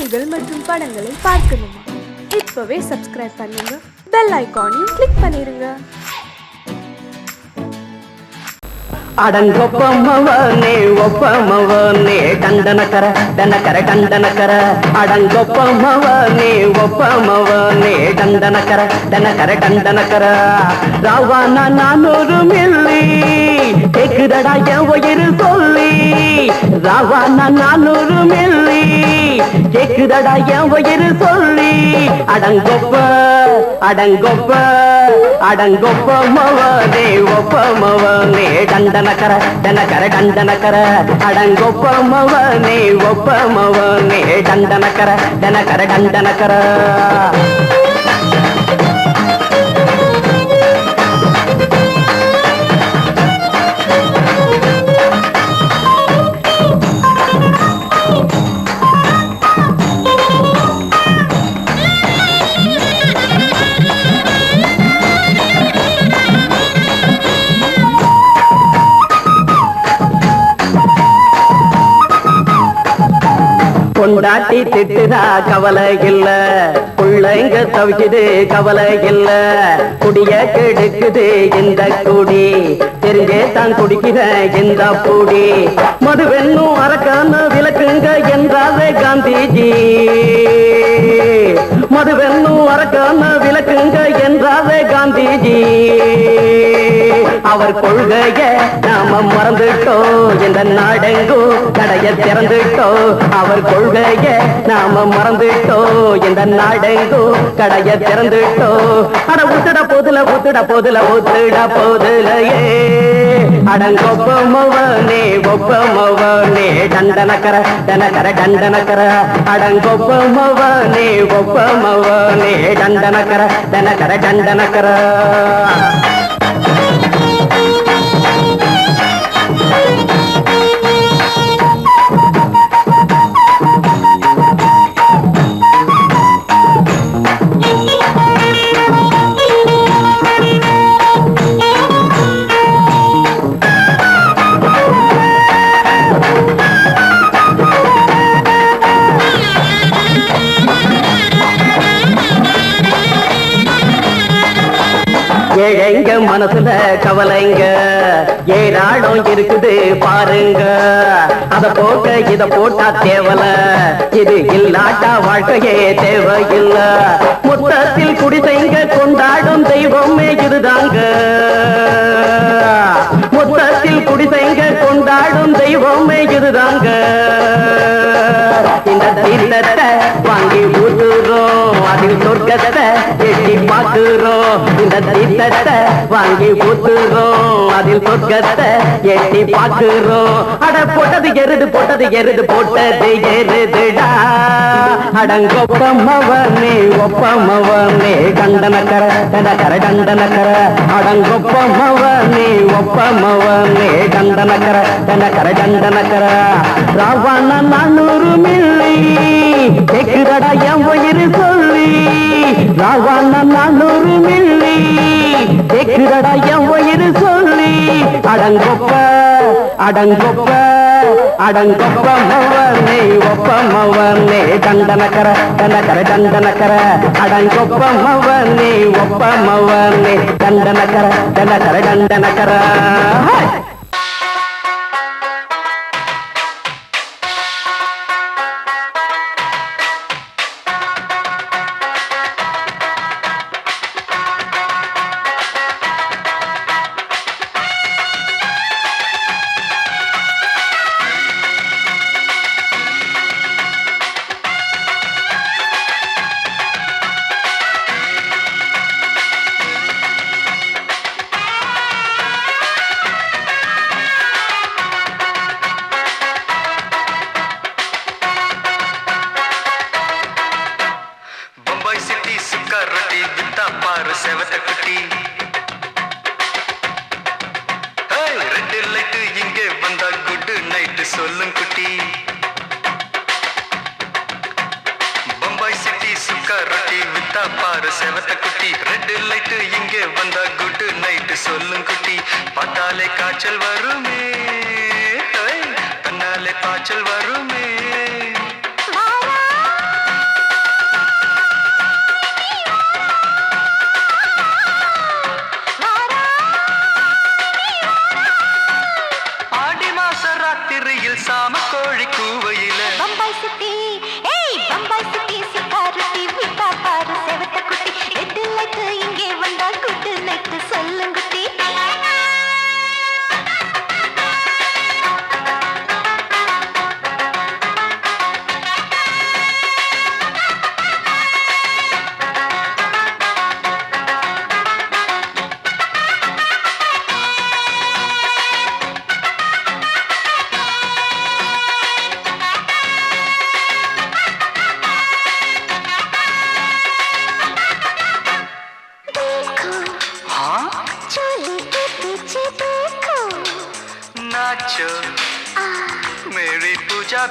செய்திகள் மற்றும் படங்களை பார்க்கணுமா? இப்பவே சப்ஸ்கிரைப் பண்ணுங்க, பெல் ஐகானையும் கிளிக் பண்ணிருங்க. அடங்கொப்பமவனே ஒப்பமவனே டண்டனக்கர டனக்கர டண்டனக்கர அடங்கொப்பமவனே ஒப்பமவனே டண்டனக்கர டனக்கர டண்டனக்கர ராவானா 400 மில்லி கேக்குதடா என் உயிர் சொல்லி ராவானா 400 மில்லி கேக்குதடா என் உயிர் சொல்லி அடங்கொப்ப அடங்கொப்ப அடங்கொப்பமவனே ஒப்பமவனே டண்டனக்கர டனக்கர டண்டனக்கர அடங்கொப்பமவனே ஒப்பமவனே டண்டனக்கர டனக்கர டண்டனக்கர கொண்டாட்டி திட்டுதா கவலை இல்ல, பிள்ளைங்க தவிக்குது கவலை இல்ல, குடிய கெடுக்குது இந்த குடி, தெரிஞ்சே தான் குடிக்கிற இந்த பூடி, மதுவென்னும் அரக்கான விளக்குங்க என்றாரே காந்திஜி, மதுவென்னும் அரக்கான விளக்குங்க என்றாரே காந்திஜி, அவர் கொள்கைய நாம மறந்துட்டோம், இந்த நாடெங்கும் கடைய திறந்துட்டோம், அவர் கொள்கைய நாம மறந்துட்டோம், இந்த நாடெங்கும் கடைய திறந்துட்டோம், அட ஊத்துட போதுல ஊத்துட போதுல ஊத்துட போதுலையே அடங்கொப்பமவனே ஒப்பமவனே டண்டனக்கர டனக்கர டண்டனக்கர அடங்கொப்பமவனே ஒப்பமவனே டண்டனக்கர டனக்கர டண்டனக்கர ஏழைங்க மனசுல கவலைங்க ஏராளம் இருக்குது பாருங்க, அத போட்ட இத போட்டா தேவல, இது இல்லாட்டா வாழ்க்கையே தேவையில்ல, மொத்தத்தில் குடிசைங்க கொண்டாடும் தெய்வமே இதுதாங்க, மொத்தத்தில் குடிசைங்க கொண்டாடும் தெய்வமே இதுதாங்க, இந்த தீர்த்தத்தை வாங்கி ஊத்துறோம், அதில் சொர்க்கத்தை எட்டி பார்க்கிறோம், இந்த தீர்த்தத்தை வாங்கி ஊத்துறோம், அதில் சொர்க்கத்தை எட்டி பார்க்கிறோம், அட போட்டது எருது போட்டது எருது போட்டது எருதுடா அடங்கொப்பமவனே ஒப்பமவனே டண்டனக்கர டனக்கர டண்டனக்கர அடங்கொப்பமவனே ஒப்பமவனே டண்டனக்கர டனக்கர டண்டனக்கர ராவான 400 மில்லி கேக்குதடா என் உயிர் சொல்லி ராவான 400 மில்லி கேக்குதடா என் உயிர் சொல்லி அடங்கொப்ப அடங்கொப்ப அடங்கொப்பமவனே ஒப்பமவனே டண்டனக்கர டனக்கர டண்டனக்கர அடங்கொப்பமவனே ஒப்பமவனே டண்டனக்கர டனக்கர டண்டனக்கர சொல்லும் குட்டி பம்பாய் சிட்டி சுக்கா ரொட்டி வித்தா பாரு செவத்த குட்டி ரெட் லைட் இங்கே வந்தா குட் நைட் சொல்லும் குட்டி பார்த்தாலே காய்ச்சல் வருமே தன்னாலே காய்ச்சல் வருமே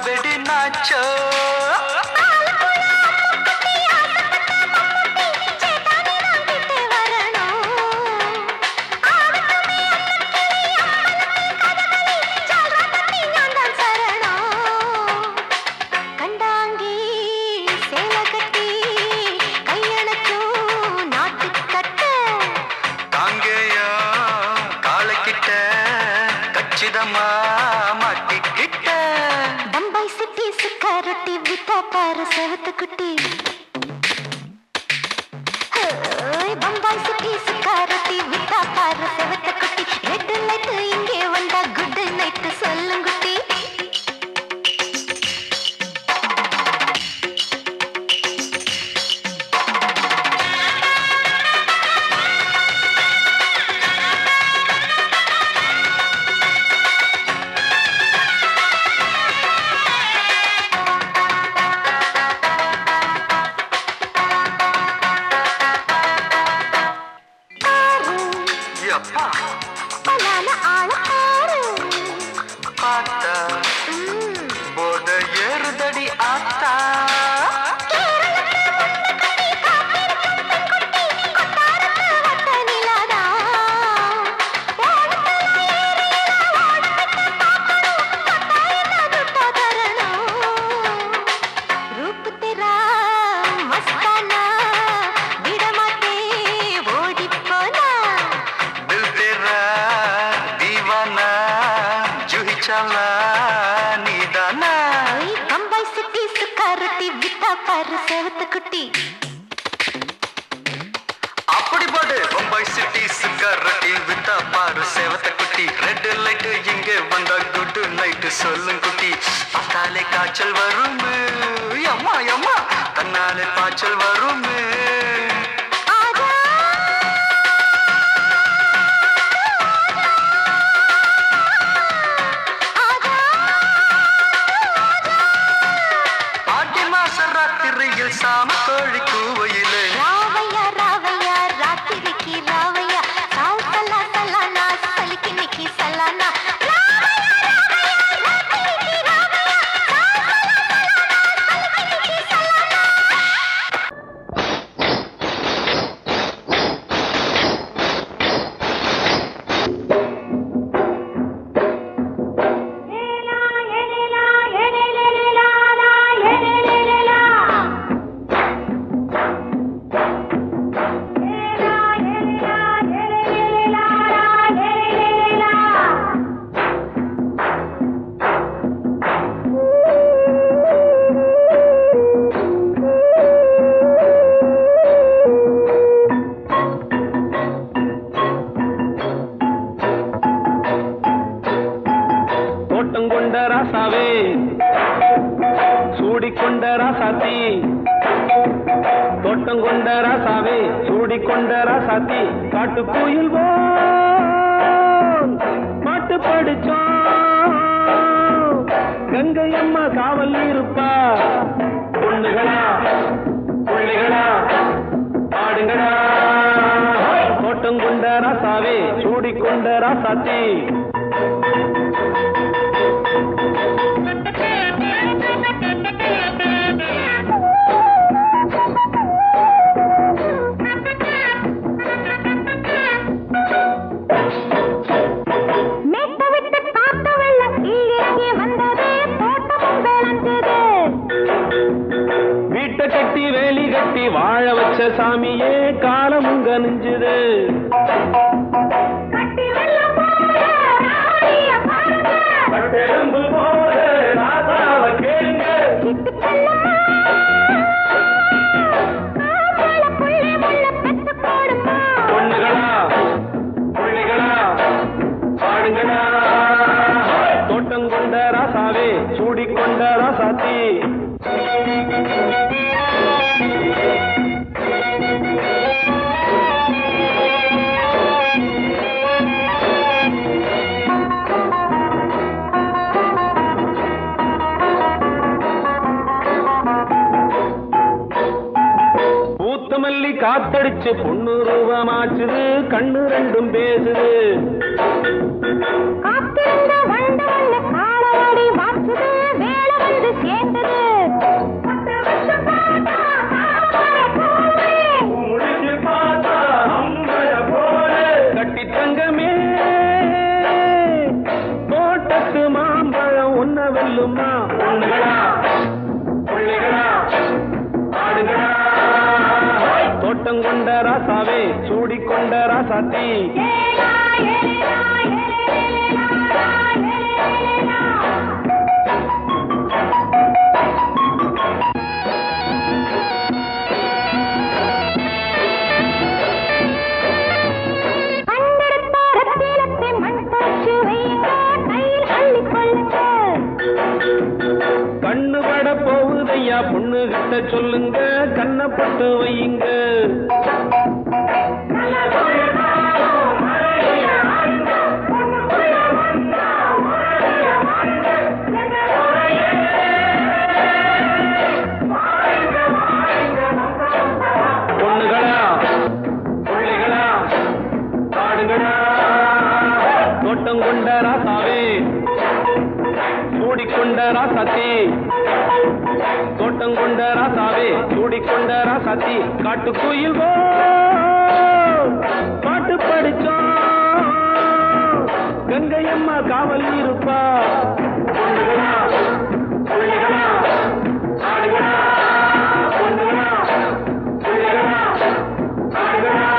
வெடி நாச்சோ மாட்டிக்கிட்ட பம்பாய் சிட்டி சுக்காரொட்டி வித்தா பாரு செவத்து குட்டி பம்பாய் சிட்டி சுக்காரொட்டி வித்தா பாரு செவத்து குட்டி ரெட் லைட் இங்கே வந்தா குட் நைட் சொல்லுங்குட்டி போத ஏறுதடி ஆத்தா பம்பாய் சிட்டி சுக்காரொட்டி வித்தா பாரு செவத்து குட்டி அப்படி போடு பம்பாய் சிட்டி சுக்காரொட்டி வித்தா பாரு செவத்த குட்டி ரெட் லைட் இங்கே வந்தா குட் நைட் சொல்லும் குட்டி பார்த்தாலே காய்ச்சல் வரும் அம்மா அம்மா தன்னாலே பாய்ச்சல் வரும் சாம கோழி கூவையிலே ராவையா ராவையா ராத்திரிக்கு ராவையா சால் சல்லா சல்லானா சலிக்கு நிக்கி சல்லானா ராசாவே சூடிக்கொண்ட ராசாத்தி தோட்டம் கொண்ட ராசாவே சூடிக்கொண்ட ராசாத்தி காட்டு கோயில் பாட்டு படிச்சோம் கங்கை அம்மா காவல் இருப்பா பொண்ணுகளா பிள்ளைகளா ஆடுங்களா தோட்டம் கொண்ட ராசாவே சூடிக்கொண்ட ராசாத்தி கட்டி வேலி கட்டி வாழ வச்ச சாமியே காலமும் கனிஞ்சுது பொண்ணுகளா பிள்ளைகளா பாடுங்களா தோட்டம் கொண்ட ராசாவே சூடிக்கொண்ட ராசாத்தி மல்லி காத்தடிச்சு பொண்ணு ரூபமாச்சுது கண்ணு ரெண்டும் பேசுது காத்திருந்த வண்டு காலவாடி வாச்சுது வேலை கொண்ட ராசாவே சூடிக்கொண்ட ராசாத்தி கண்ணு பட போகுதையா பொண்ணு கிட்ட சொல்லுங்க கண்ணப்பட்டு வையுங்க பொண்ணுகளா பிள்ளைகளா காடுகளா தோட்டம் கொண்ட ராசாவே சூடிக்கொண்ட ராசாத்தி தோட்டம் கொண்ட ராசாவே சூடிக்கொண்ட ராசாத்தி காட்டுக்குயில் பாட்டு படிச்சோம் கங்கையம்மா காவல் இருப்பா பொண்ணுகளா பிள்ளைகளா ஆடுகளா பொண்ணுகளா பிள்ளைகளா ஆடுகளா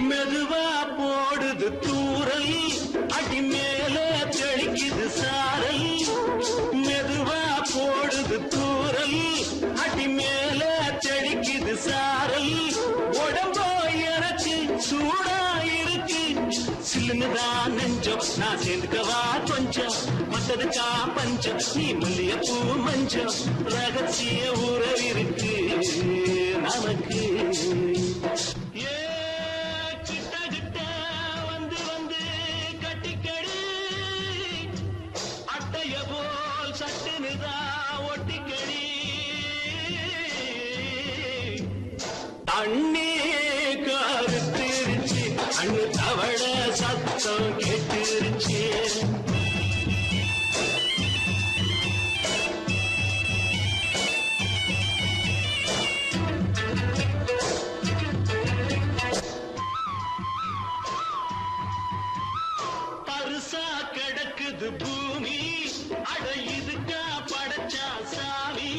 மெதுவா போடுது தூரல் அடி மேல தெளிக்குது சாரல் மெதுவா போடுது தூரல் அடி மேல தெளிக்குது சாரல் உடம்போ எனக்கு சூடா இருக்கு சில்லுதான் நெஞ்சம் நான் சேர்ந்துக்கவா கொஞ்சம் மத்ததுக்கா பஞ்சம் நீ மல்லியப்பூ மஞ்சம் ரகசிய உறவிருக்கு நமக்கு தண்ணி கருத்திருச்சு அண்ணு தவள சத்தம் கேட்டுருச்சு பருசா கிடக்குது பூமி அட இதுக்கா படைச்சா சாமி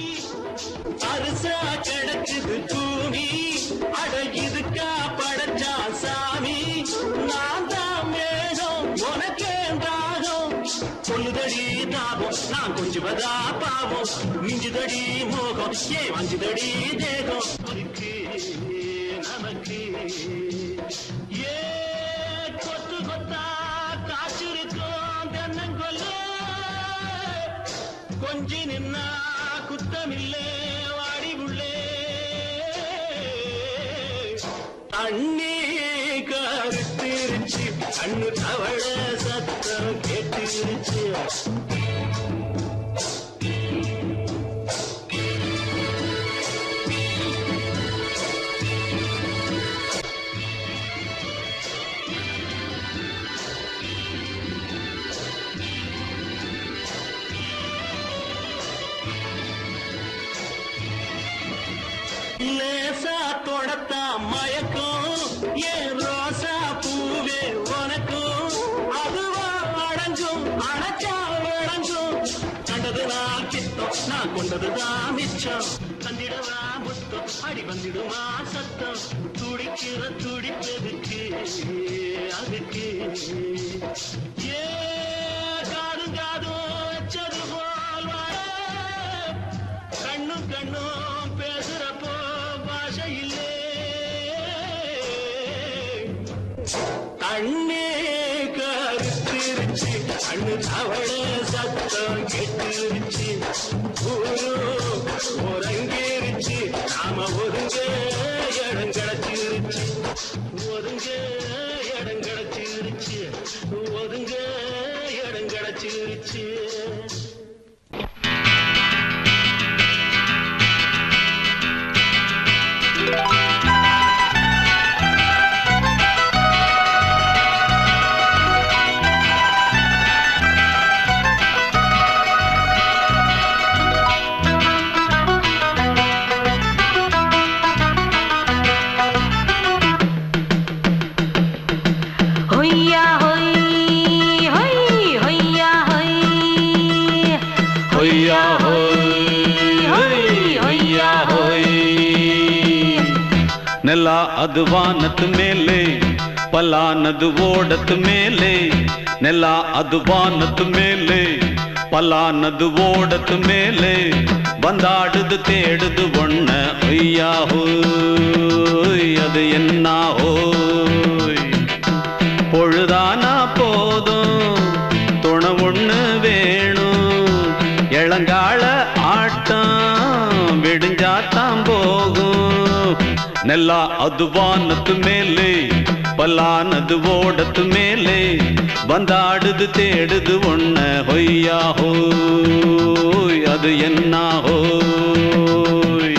பருசா கிடக்குது பூமி அட இதுக்கா படைச்சா சாமி நான் தான் மேகம் உனக்கே தாகம் சொல்லுதடி தாபம் நான் கொஞ்சுவதா பாவம் மிஞ்சுதடி மோகம் ஏ வஞ்சுதடி தேகம் நமக்கு ஏ கொத்து கொத்தா காய்ச்சிருக்கோம் தென்னங்கொல்ல கொஞ்சி நின்னா குத்தமில்லே வாடி உள்ளே தண்ணி கருத்திருச்சு கண்ணு தவள சத்தம் கேட்டுருச்சு லேசா தொடத்தா மயக்கும் ஏன் ரோசா பூவே உனக்கும் அதுவா அடங்கும் அடைச்சா விளங்கும் கண்டதுதான் கித்தம் நான் கொண்டதுதான் மிச்சம் தந்திடவா முத்தம் அடி வந்துடுமா சத்தம் துடிக்கிற துடிப்பதுக்கு அதுக்கு ஏ காதும் காதும் வச்சது போல் வர கண்ணும் கண்ணும் பேசுறப்போ பாஷை இல்லே கண்ணே கருத்திருச்சு கண்ணு தவள சத்தம் கெட்டுருச்சு ஒருங்கிருச்சு நாம ஒருங்க இடம் கிடைச்சிருச்சு ஒருங்க இடம் கிடைச்சிருச்சு ஒருங்க இடம் கிடைச்சிருச்சு ನೆಲ ಅದು ವಾನದ ಮೇಲೆ ಪಲಾನದು ಓಡದ ಮೇಲೆ ನೆಲ ಅದು ವಾನದ ಮೇಲೆ ಪಲಾನದು ಓಡದ ಮೇಲೆ ಬಂದಾಡುದು தேடுது ஒண்ண ஐயா ஹோய் அது என்ன ஹோய் பொழுதானா போதும் துணை ஒண்ணு வேணும் இளங்கால ஆட்டம் விடிஞ்சாத்தான் போகும் ನೆಲ ಅದು ವಾನದ ಮೇಲೆ ಪಲಾನದು ಓಡದ ಮೇಲೆ ಬಂದಾಡುದು தேடுது ஒண்ண ಹೊಯ್ಯಾ ಹೋಯ್ ಅದು என்ன ಹೋಯ್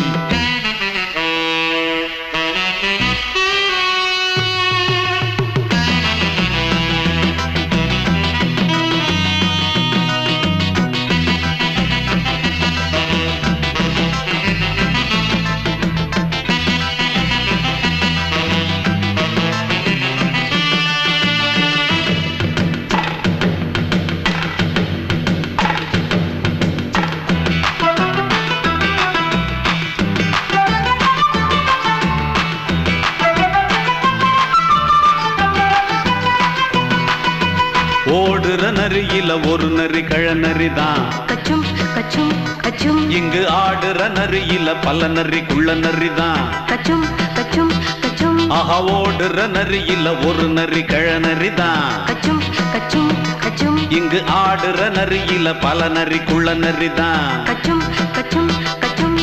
ஓடுற நரியில ஒரு நரி கழநரிதான் கச்சும் கச்சும் கச்சும் இங்கு ஆடுற நரியில பல நரிக்குள்ள நரிதான் கச்சும் கச்சும் கச்சும் ஆஹா ஓடுற நரியில ஒரு நரி கழநரிதான் கச்சும் கச்சும் கச்சும் இங்கு ஆடுற நரியில பல நரிக்குள்ள நரிதான் கச்சும் கச்சும் கச்சும்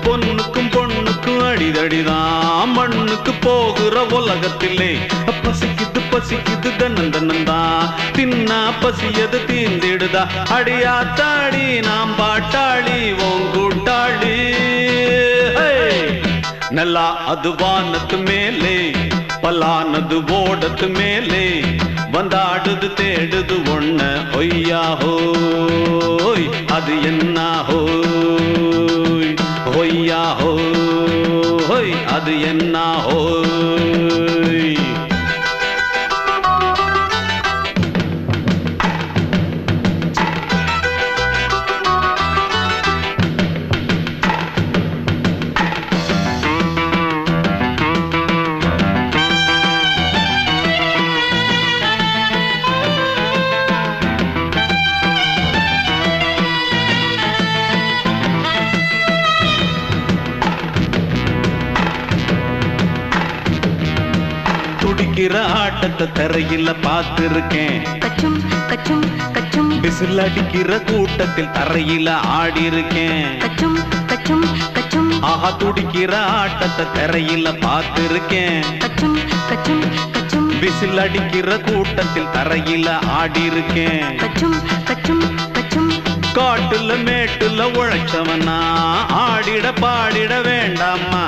பொண்ணுக்கும் பொண்ணுக்கும் அடிதடிதான் மண்ணுக்கு போகிற உலகத்திலே பசிக்குது பசிக்குது தன்னந்தனந்தான் தின்னா பசியது தீந்திடுதா அடியாத்தாடி நாம் பாட்டாளி ஓங்கூட்டாளி ನೆಲ ಅದು ವಾನದ ಮೇಲೆ ಪಲಾನದು ಓಡದ ಮೇಲೆ ಬಂದಾಡುದು தேடுது ஒண்ண ஒய்யா ஹோய் அது என்ன ஹோய் ஒய்யா ஹோய் அது என்ன ஹோய் துடிக்கிற ஆட்டத்தை தரையில பார்த்திருக்கேன் கச்சும் கச்சும் கச்சும் விசில் அடிக்கிற கூட்டத்தில் தரையில ஆடி இருக்கேன் கச்சும் கச்சும் கச்சும் ஆஹா துடிக்கிற ஆட்டத்தை தரையில பார்த்திருக்கேன் கச்சும் கச்சும் கச்சும் விசில் அடிக்கிற கூட்டத்தில் தரையில ஆடி இருக்கேன். கச்சும் கச்சும் கச்சும் காட்டுல மேட்டுல உழைச்சவனா ஆடிட பாடிட வேண்டாமா.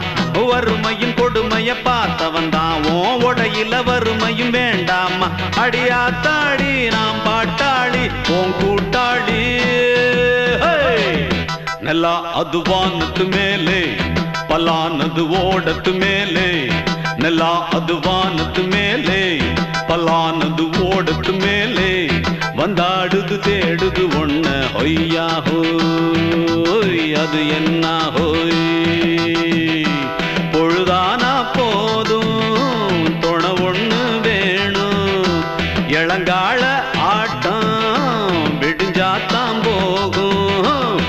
வறுமையும் கொடுமைய பார்த்தவன் தான் உடையில வறுமையும் வேண்டாமா. அடியாத்தாடி நாம் பாட்டாளி உன் கூட்டாளி. நல்லா அது வானத்து மேலே பலானது ஓடத்து மேலே. நல்லா அது வானத்து மேலே பலானது ஓடத்து மேலே. வந்தாடுது தேடுது ஒண்ண ஒய்யா ஹோய் அது என்ன ஹோய். பொழுதானா போதும் தொண ஒண்ணு வேணும். இளங்கால ஆட்டம் விடிஞ்சாத்தான் போகும்.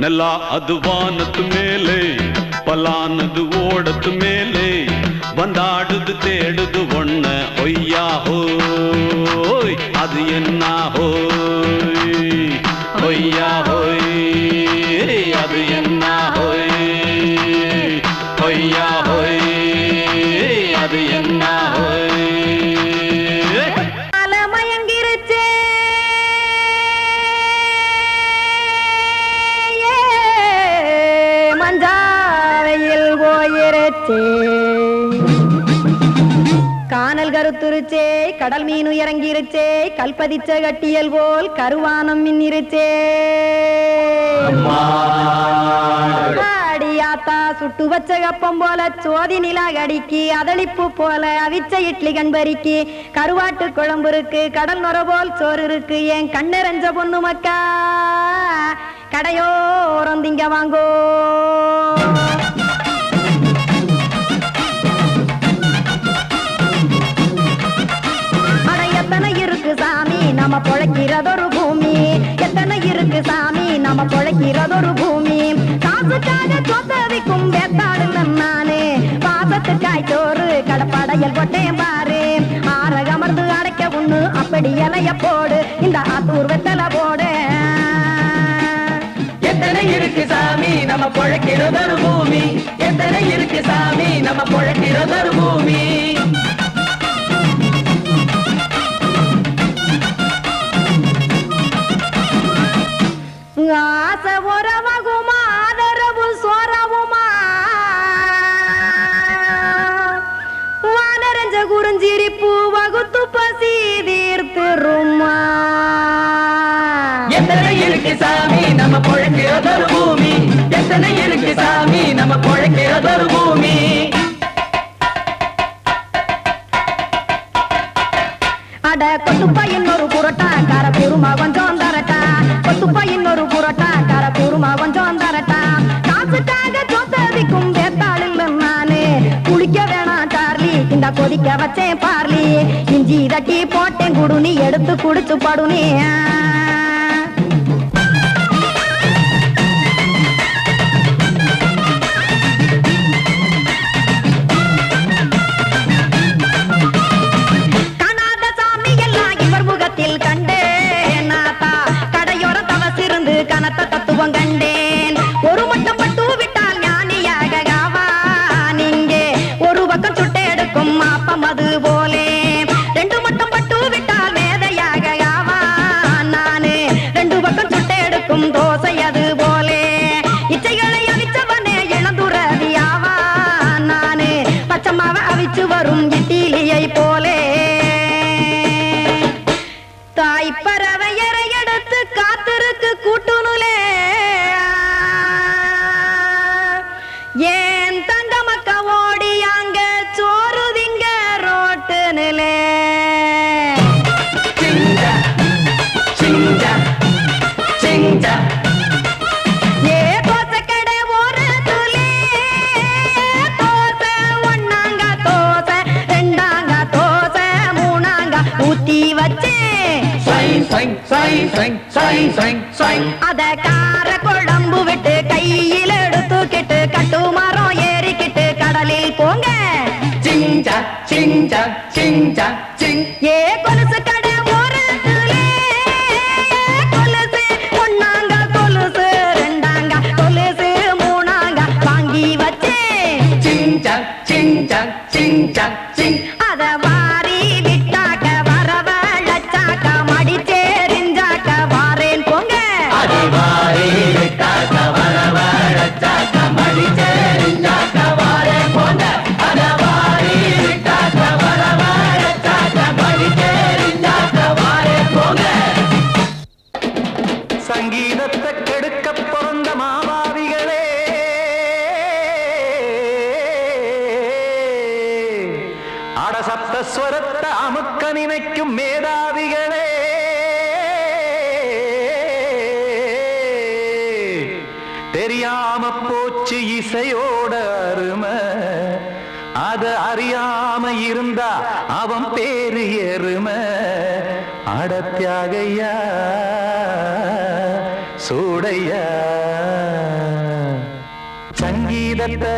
நல்லா அது வானத்து மேலே பலானது ஓடத்து மேலே. வந்தாடுது தேடுது ஒண்ண ஒய்யா ஹோய் அது என்ன ஹோய். ஒய்யா ஹோய் அது என்ன ஹோய். ஒய்யா ஹோய் அது என்ன ஹோய். மயங்கிருச்சே மஞ்சாவையில் போயிருச்சே. கானல் கருத்துருச்சே கடல் மீன் இறங்கிருச்சே. கல்பதிச்ச கட்டியல் போல் கருவானம் மின்னிருச்சே. ஆடியாத்தா சுட்டு வச்ச கப்பம் போல சோதி நிலா கடிக்கு. அதளிப்பு போல அவிச்ச இட்லி கண்பறிக்கு. கருவாட்டு குழம்பு இருக்கு கடல் நுர போல் சோறு இருக்கு. என் கண்ணெரஞ்ச பொண்ணு மக்கா கடையோரம் திங்க வாங்கோ. எத்தனை இருக்கு சாமி நம்ம பொழைக்கிறதொரு பூமி. எத்தனை இருக்கு சாமி நம்ம பொழைக்கிறதொரு பூமி. காசுக்காக சொத்தவிக்கும் வேத்தாடு நானு. பாசத்துக்காய் சோறு கடப்படையல் கொட்டேன் பாரு. ஆரகமர்ந்து அடைக்க ஒண்ணு அப்படி இலைய போடு. இந்த ஆத்தூர் வெத்தலை போடு. எத்தனை இருக்கு சாமி நம்ம பொழைக்கிறதொரு பூமி. எத்தனை இருக்கு சாமி நம்ம பொழைக்கிறதொரு பூமி. ஆசை உறவகுமா ஆதரவு சோறவுமா. வானரஞ்ச குறிஞ்சிரிப்பு வகுத்து பசி தீர்த்துருமா. எத்தனை இருக்கு சாமி நம்ம பொழைக்கிறதொரு பூமி. எத்தனை இருக்கு சாமி நம்ம பொழைக்கிறதொரு பூமி. அட கொத்துப்பா இன்னொரு புரோட்டா கார குருமா கொஞ்சம் தரட்டா. கொத்துப்பா இன்னொரு புரோட்டா கார குருமா கொஞ்சம் தரட்டா. காசுக்காக சொத்ததிக்கும் வேத்தாளில் நானு. குளிக்க வேணாம் சார்லி இந்த கொதிக்க வச்சேன் பார்லி. இஞ்சி தட்டி போட்டேன் குடுனி எடுத்து குடிச்சு படுனி. கனத்த தத்துவம் கண்டேன். ஒரு மட்டம் பட்டு விட்டால் ஞானியாக நீங்கே. ஒரு பக்கம் சுட்டு எடுக்கும் மாப்பம் அது போலே. ரெண்டு மட்டம் பட்டு விட்டால் மேதையாக நானு. ரெண்டு பக்கம் சுட்டு எடுக்கும் தோசை அது போலே. இச்சைகளை அவிச்சவனே இளந்துறவியாவா நானு. பச்சமாவ அவிச்சு வரும் இட்டிலியை போலே. தாய் பறவையரை எடுத்து காத்திருக்கு கூட்டுனுலே. ஏன் தங்க மக்க ஓடி அங்க சோறு திங்க ரோட்டு நிலே. ஏ தோசை கடை ஒரு துளி. தோசை ஒன்னாங்க தோசை ரெண்டாங்க தோசை மூணாங்க ஊத்தி வச்சே. அத கார குழம்பு விட்டு கையில் எடுத்துக்கிட்டு கட்டுமரம் ஏறிக்கிட்டு கடலில் போங்க. ஏ கொலுசு கடை ஓரத்திலே. கொலுசு ஒன்னாங்க கொலுசு ரெண்டாங்க கொலுசு மூணாங்க வாங்கி வச்சே. அத வாரி விட்டு மேதாவிகளே தெரியாம போச்சு இசையோட அருமை அத அறியாம இருந்தா அவன் பேரு எருமை அடத்தியாகையா சூடையா சங்கீதத்தை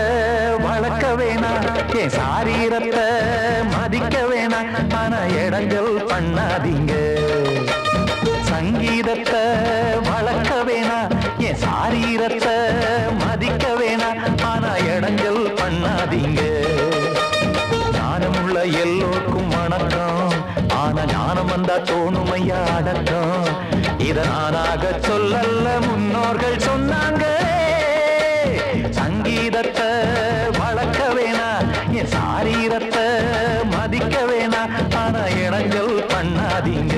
வளர்க்க வேணாம் என் சாரீரத்தை மதிக்க வேணாம் ஆனா இடங்கள் பண்ணாதீங்க சங்கீதத்தை வளர்க்க வேணாம் என் சாரீரத்தை மதிக்க வேணாம் ஆனா இடங்கள் பண்ணாதீங்க ஞானமுள்ள எல்லோருக்கும் வணக்கம் ஆனா ஞானம் வந்தா தோணுமையா அடக்கம் இத நானாக சொல்லல்ல முன்னோர்கள் சொன்னாங்க சங்கீதத்தை வளர்க்க வேணா என் சாரீரத்தை மதிக்க வேணா ஆனா இடங்கள் பண்ணாதீங்க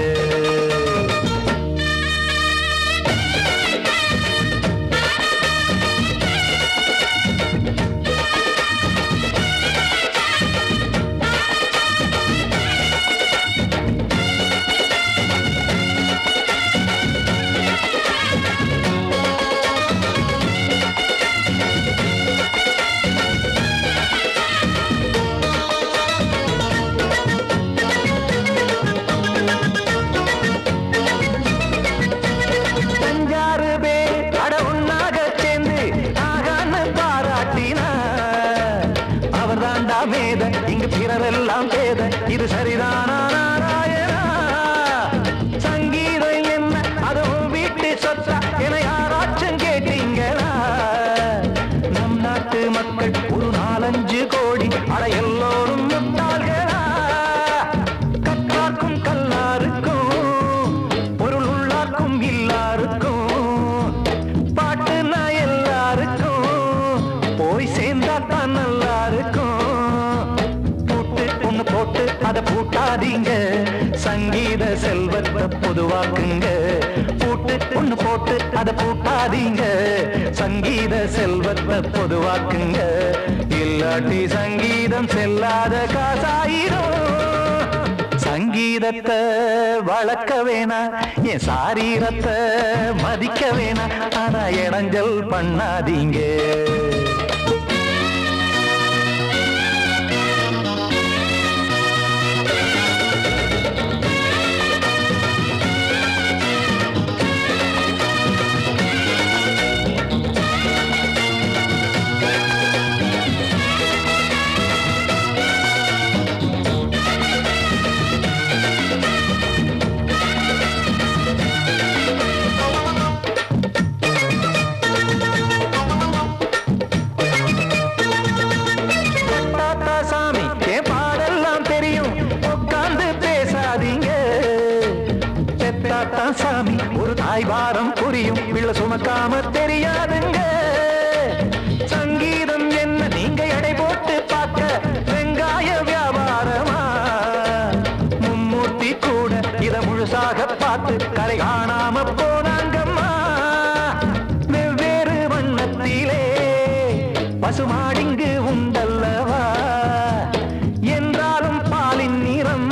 இங்கு பிறரெல்லாம் பேத இது சரிதானா நாராயணா சங்கீதம் என்ன அதுவும் வீட்டு சொத்தா என யாராச்சும் கேட்டீங்களா நம் நாட்டு மக்கள் ஒரு 4-5 கோடி அட எல்லோரும் முட்டாள்களா கற்றார்க்கும் கல்லாருக்கும் பொருள் உள்ளார்க்கும் இல்லாருக்கும் பாட்டுனா எல்லாருக்கும் போய் சேர்ந்தா தான் நல்லா இருக்கும் போட்டு அத பூட்டாதீங்க சங்கீத செல்வத்தை பொதுவாக்குங்க ஒண்ணு போட்டு அத பூட்டாதீங்க சங்கீத செல்வத்தை பொதுவாக்குங்க இல்லாட்டி சங்கீதம் செல்லாத காசாயிரும் சங்கீதத்தை வளர்க்க வேணா என் சாரீரத்தை மதிக்க வேணா ஆனா இடைஞ்சல் பண்ணாதீங்க சாமி ஒரு தாய் வாரம் புரியும் பிள்ளை சுமக்காம தெரியாதுங்க சங்கீதம் என்ன நீங்க எடை போட்டு பார்க்க வெங்காய வியாபாரமா மும்மூர்த்தி கூட இத முழுசாக பார்த்து கரை காணாம போனாங்கம்மா வெவ்வேறு வண்ணத்திலே பசுமாடிங்கு உண்டல்லவா என்றாலும் பாலின் நிறம்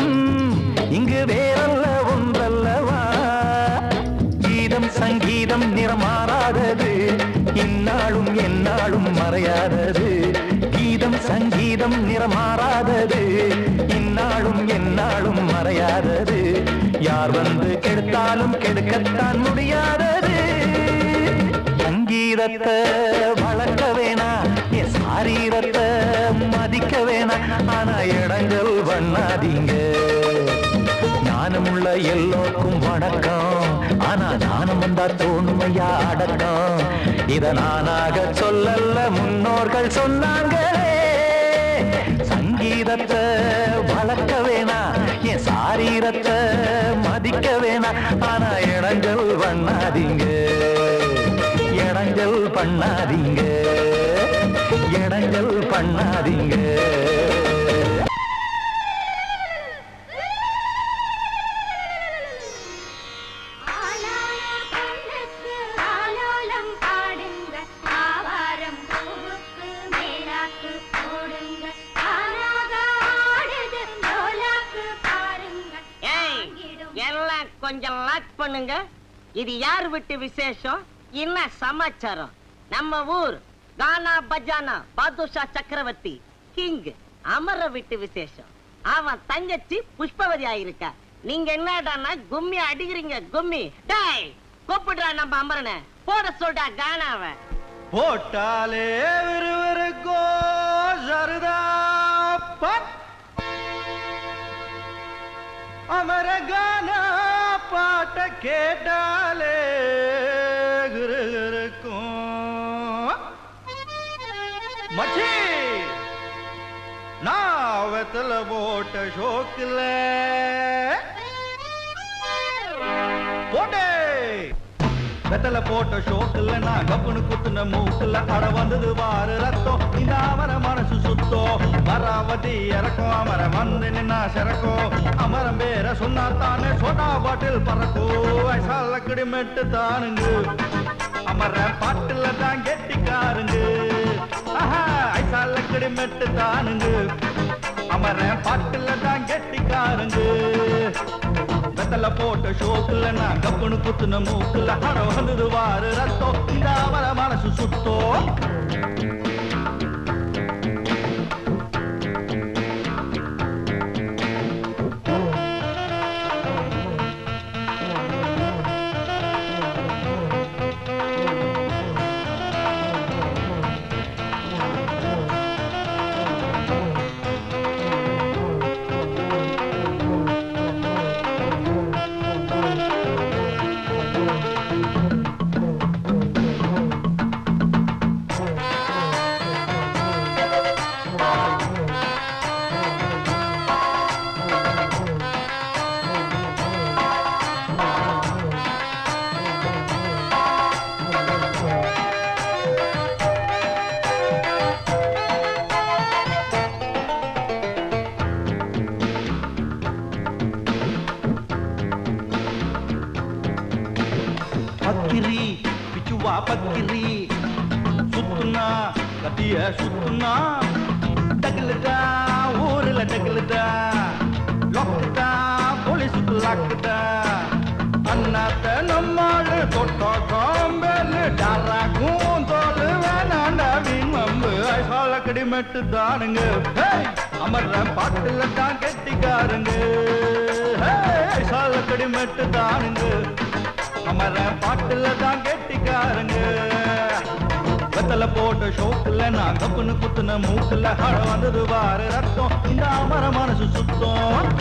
இங்கு வேறல்ல ஒன்றல்லவா சங்கீதம் நிறமாறாதது இந்நாளும் எந்நாளும் மறையாதது கீதம் சங்கீதம் நிறமாறாதது இந்நாளும் எந்நாளும் மறையாதது யார் வந்து கெடுத்தாலும் கெடுக்கத்தான் முடியாதது சங்கீதத்தை வளர்க்க வேணா என் சாரீரத்தை மதிக்க வேணா ஆனா இடங்கள் பண்ணாதீங்க ஞானமுள்ள எல்லோருக்கும் வணக்கம் ஆனா ஞானம் வந்தா தோணுமையா அடக்கம் இத நானாக சொல்லல்ல முன்னோர்கள் சொன்னாங்களே சங்கீதத்தை வளர்க்க வேணா என் சாரீரத்தை மதிக்க வேணா ஆனா இடங்கள் பண்ணாதீங்க இடங்கள் பண்ணாதீங்க இடங்கள் பண்ணாதீங்க Hey! எல்லாம் கொஞ்சம் லாக் பண்ணுங்க. இது யார் வீட்டு விசேஷம்? என்ன சமாச்சாரம்? நம்ம ஊர் கானா பஜானா பாதுஷா சக்கரவர்த்தி கிங் அமர வீட்டு விசேஷம். அவன் தங்கச்சி புஷ்பவதி ஆயிருக்கா. நீங்க என்னடானா கும்மி அடிக்கிறீங்க? கும்மி டேய் கூப்பிடுறா நம்ம அமரனை. போட சொல்றா கானாவை. போட்டாலே விறுவிறுக்கோ சருதாப்பா அமரகான பாட்ட கேட்டாலே கிருகிருக்கும் மச்சி நான் வெத்தல போட்ட ஷோக்கில் போட்டே வெத்தல போட்ட ஷோக்குல நான் கப்புனு குத்துன மூக்குல அட வந்தது வாரு ரத்தம். இந்த அமர மனசு சுத்தோ வராவதி இறக்கும். அமர வந்து நின்னா சிறக்கும். அமரம் பேர சொன்னா தானே சோடா பாட்டில் பறக்கோ. ஐசாலக்கடி மெட்டு தானுங்க அமர பாட்டுல தான் கெட்டிக்காருங்க. ஐசாலக்கடி மெட்டு தானுங்க அமர பாட்டுல தான் கெட்டிக்காருங்க. வெத்தல போட்ட ஷோக்குல நான் கப்புனு குத்துன மூக்குல அட வந்தது வாரு ரத்தம். இந்த அவர மனசு சுத்தோ பக்கிரி பிச்சுவா பக்கிரி சுத்துனா கத்திய சுத்துனா டகுலுதா ஊருல டகுலுதா லொக்குதா போலீஸுக்கு லாக்குதா அண்ணாத்த நம்மாளு தொட்டோ காம்பேலு டாராக்கும் தோலு வேணாண்டா வீண் மம்பு ஐசாலக்கடி மெட்டு தானுங்க. அமர்ற பாட்டுல தான் கெட்டிக்காருங்க. ஐசாலக்கடி மெட்டு தானுங்க அமர பாட்டுல தான் கெட்டிக்காருங்க. வெத்தல போட்ட ஷோக்குல நான் கப்புனு குத்துன மூக்குல அட வந்தது வாரு ரத்தம். இந்த அமர மனசு சுத்தம்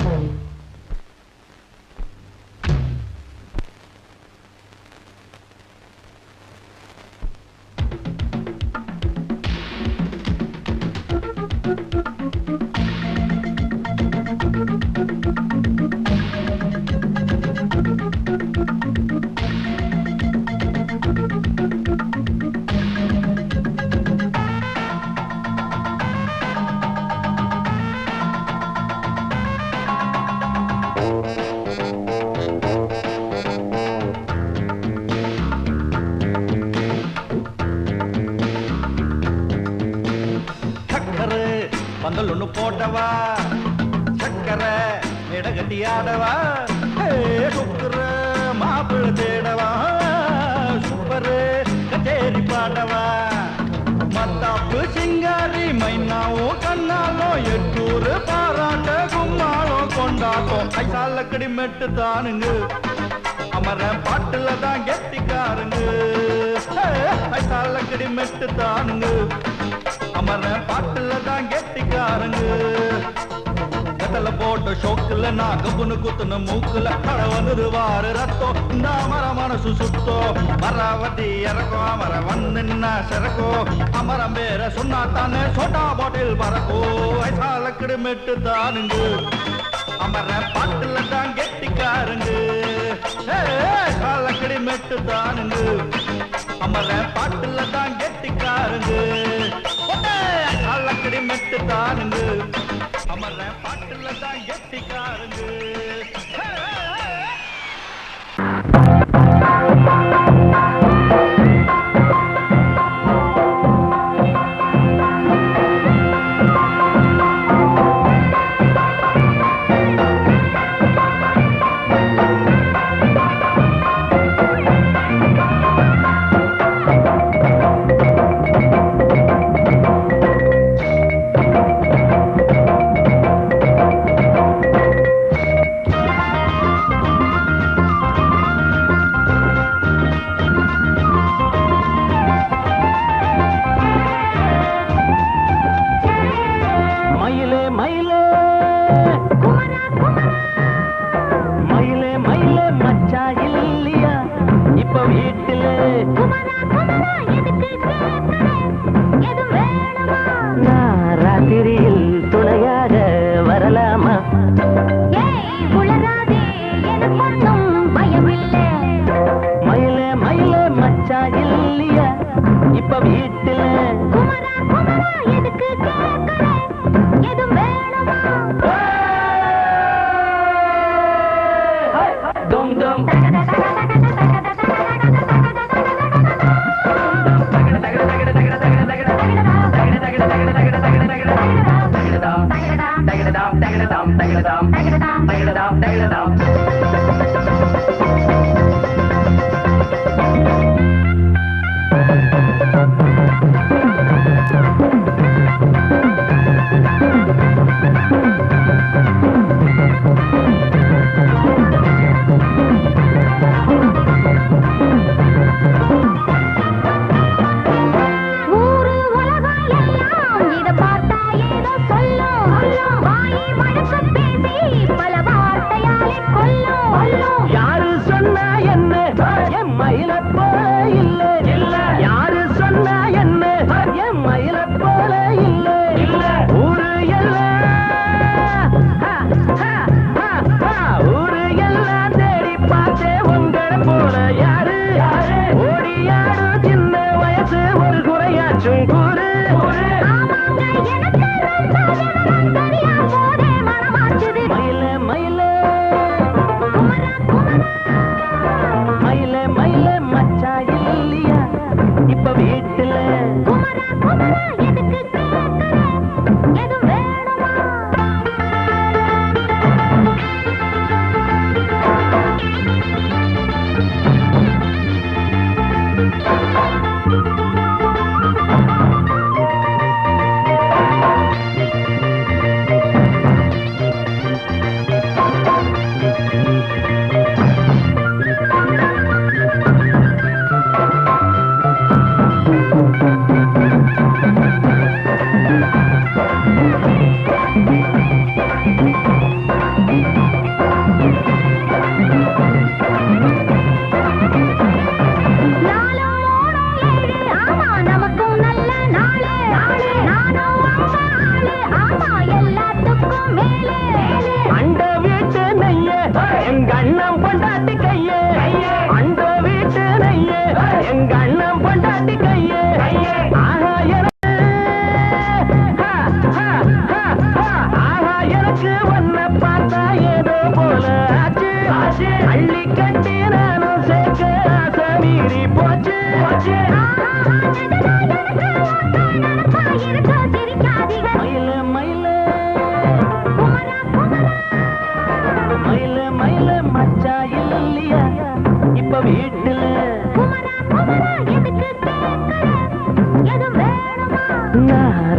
பந்தல் ஒண்ணு போட்டவா சக்கர இடகட்டி ஆடவா சுக்குற மாப்பிள்ள தேடவா சூப்பரு கச்சேரி பாடவா மத்தாப்பு சிங்காரி மைனாவும் கண்ணாலும் எட்டூரு பாராட்ட கும்மாளும் கொண்டாட்டம். ஐசாலக்கடி மெட்டு தானுங்க அமர பாட்டுல தான் கெட்டிக்காருங்க. ஐசாலக்கடி மெட்டு தானுங்க அமர பாட்டுல தான் கெட்டிக்காருங்க. வெத்தல போட்ட ஷோக்குல நான் கப்புனு குத்துன மூக்குல அட வந்தது வாரு ரத்தம். இந்த அமர மனசு சுத்தோ மராவதி இறக்கும். அமர வந்து நின்னா சிறக்கோ. அமரம் பேர சொன்னா தானே சோட்டா பாட்டில் பறக்கோ. ஐசாலக்கடி மெட்டு தானுங்க அமர பாட்டுல தான் கெட்டிக்காருங்க. ஐசாலக்கடி மெட்டு தானுங்க அமர பாட்டுல தான் கெட்டிக்காருங்க. ஐசாலக்கடி மெட்டு தானுங்க அமர பாட்டுல தான் கெட்டிக்காருங்க.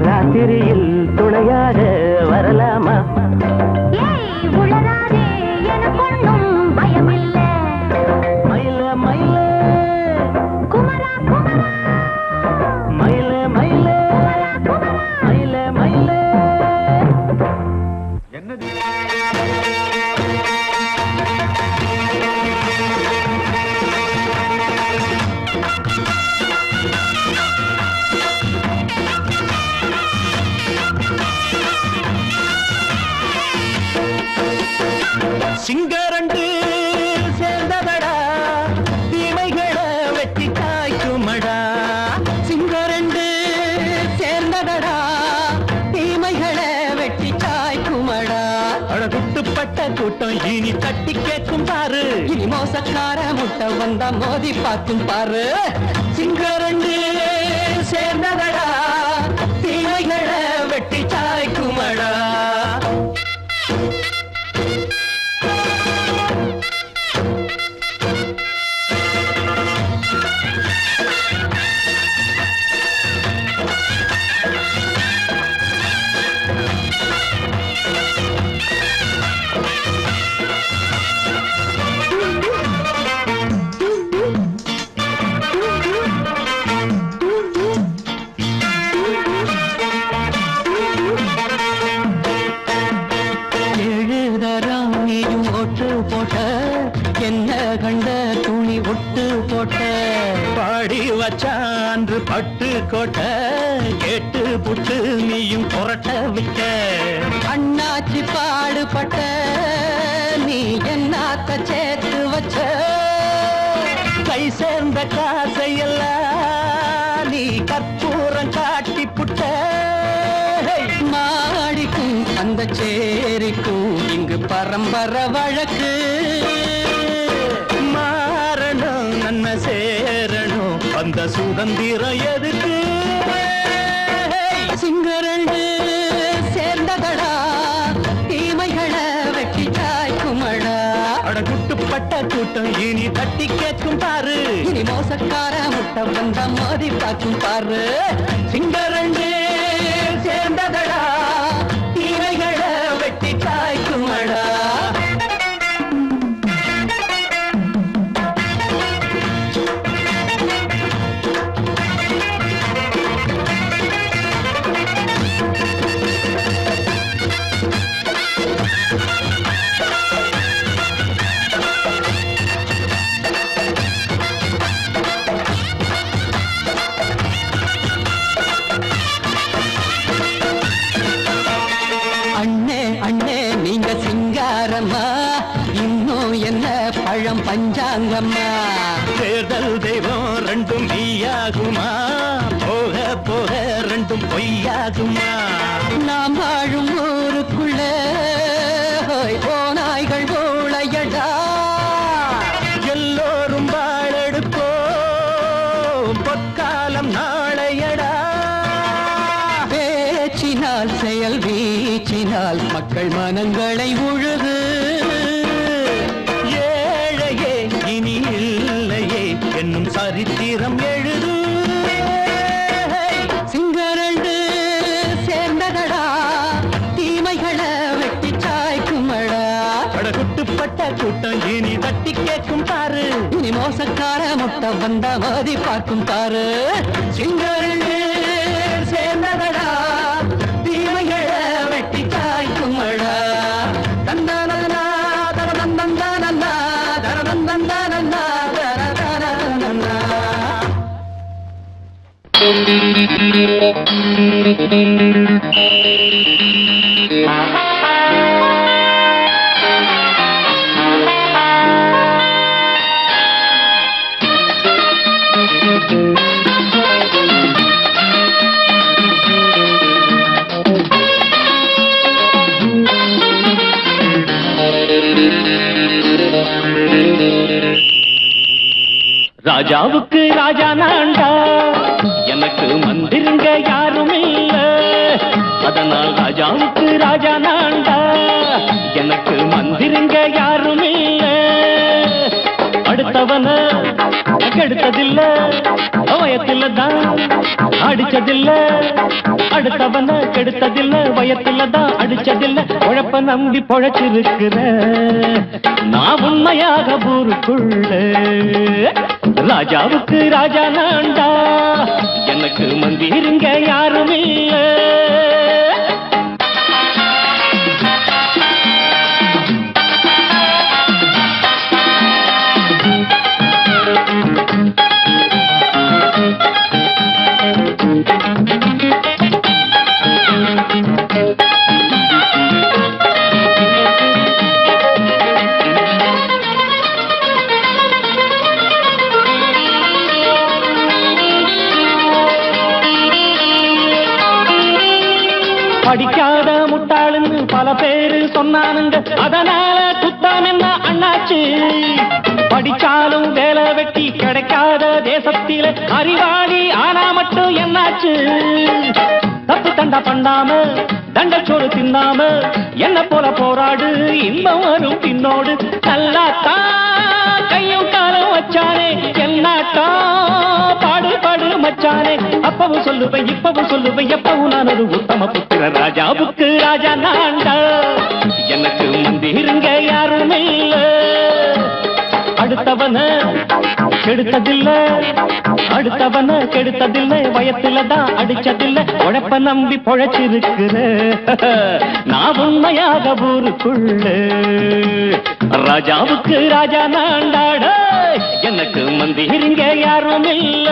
ராத்திரியில் துணையாக வரலாமா? உளராதே எனக்கொன்னும் பயமில்லை. மயில மயில குமரா குமரா மயில மயில மயில மயில என்னது சிங்கரண்டு சேர்ந்ததடா தீமைகளை வெட்டி காய்க்குமடா. சிங்கரண்டு சேர்ந்ததடா தீமைகளை வெட்டி காய்க்குமடா. அழகுட்டுப்பட்ட கூட்டம் இனி தட்டி கேட்கும் பாரு. இனி மோசக்கார முட்டை வந்தா மோதி பார்க்கும் பாரு. சிங்கரண்டு சேர்ந்ததடா தீமைகளை வெட்டி காய்க்குமடா. என்ன கண்ட துணி ஒட்டு போட்ட பாடி வச்சான்று பட்டு கோட்ட கேட்டு புட்டு நீயும் புரட்ட விட்ட. அண்ணாச்சி பாடுபட்ட நீ என்னாத்த சேர்த்து வச்ச. கை சேர்ந்த காசையெல்லாம் நீ கற்பூரம் காட்டி புட்ட. மாடிக்கும் அந்த சேரிக்கும் இங்கு பரம்பரை வழக்கு. சுதந்திரம் எதுக்கு சிங்கரண்டு சேர்ந்ததடா தீமைகளை வெட்டி சாய்க்குமடா அடகுட்டுப்பட்ட கூட்டம் இனி தட்டி கேட்கும் பாரு இனி மோசக்கார முட்டை வந்த மோதி பார்க்கும் பாரு சிங்கரண்டு சேர்ந்ததடா தீமைகளை வெட்டி சாய்க்குமடா பழம் பஞ்சாங்கம்மா தேர்தல் தெய்வம் ரெண்டும் மெய்யாகுமா போக போக ரெண்டும் பொய்யாகுமா நாம் வாழும் ஊருக்குள்ள போனாய்கள் ஊழையடா எல்லோரும் வாழெடுப்போ பொற்காலம் நாளையடா பேச்சினால் செயல் வீச்சினால் மக்கள் மனங்களை உழுது என்னும் சரித்திரம் எழுது சிங்கரண்டு சேர்ந்ததடா தீமைகளை வெட்டி சாய்க்குமடா அடகுட்டுப்பட்ட கூட்டம் இனி தட்டி கேட்கும் பாரு இனி மோசக்கார முட்டை வந்த மோதி பார்க்கும் பாரு சிங்கரண்டு சேர்ந்ததடா தீமைகளை வெட்டி சாய்க்குமடா தந்தனா தரதந்தந்தனா தரதந்தந்தனா ராஜாவுக்கு ராஜா நான்டா எனக்கு மந்திருங்க யாரும் இல்ல அதனால் ராஜாவுக்கு ராஜா நான்டா எனக்கு மந்திருங்க யாரும் இல்ல அடுத்தவன கெடுத்ததில்ல வயத்தில தான் அடிச்சதில்ல அடுத்தவன கெடுத்ததில்ல வயத்தில தான் அடிச்சதில்ல உழப்ப நம்பி பொழைச்சிருக்கிற நான் உண்மையாக ஊருக்குள்ள ராஜாவுக்கு ராஜா நான்டா எனக்கு மந்திருங்க யாரும் இல்ல படிக்காத முட்டாளுன்னு பல பேரு சொன்னானுங்க அதனால குத்தான் என்ன அண்ணாச்சு படிச்சாலும் வேலை வெட்டி கிடைக்காத தேசத்தில அறிவாளி ஆனா மட்டும் என்னாச்சு தப்பு தண்டா பண்ணாம தண்டச்சோறு தின்னாம என்ன போல போராடு இன்பம் வரும் பின்னோடு நல்லாத்தான் கையும் காலம் வச்சானே என்னாட்டா பாடு பாடு மச்சானே அப்பவும் சொல்லுவேன் இப்பவும் சொல்லுவேன் எப்பவும் நான் ஒரு உத்தம புத்திர ராஜாவுக்கு ராஜா நான்டா எனக்கு மந்திருங்க யாரும் இல்ல அடுத்தவன கெடுத்ததில்ல அடுத்தவன கெடுத்ததில்லை வயத்துல தான் அடிச்சதில்லை உழைப்ப நம்பி பொழைச்சிருக்கிற நான் உண்மையாக ஊருக்குள்ள ராஜாவுக்கு ராஜா நான்டாட எனக்கு மந்திருங்க யாரும் இல்ல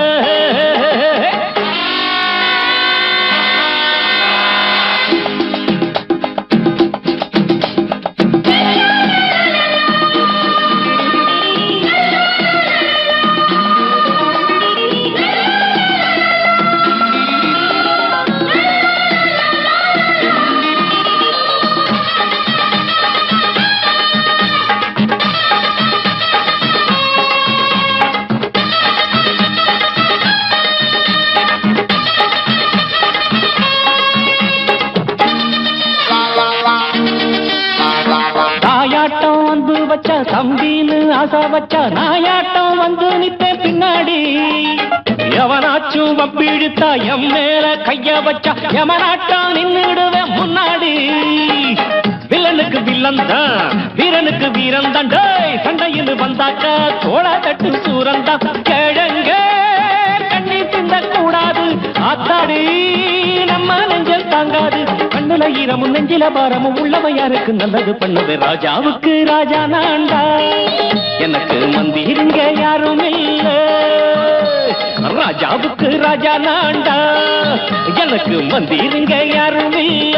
ஆசை வச்சா நாயாட்டம் வந்து நித்தேன் பின்னாடி எவனாச்சும் வப்பிழுத்தா எம் மேல கைய வச்சா எமனாட்டம் நின்னுடுவேன் முன்னாடி வில்லனுக்கு வில்லன் தான் வீரனுக்கு வீரன் தான் சண்டையில் வந்தாக்க தோள தட்டு சூரன் தான் கிழங்க கண்ணி திந்த கூடாது ஆத்தாடி நம்ம நெஞ்சல் தாங்காது கண்ணுல ஈரமும் நெஞ்சில பாரமும் உள்ளவன் யாருக்கு நல்லது பண்ணது ராஜாவுக்கு ராஜா நான்டா எனக்கு மந்திருங்க யாரும் இல்ல ராஜாவுக்கு ராஜா நான்டா எனக்கு மந்திருங்க யாரும் இல்ல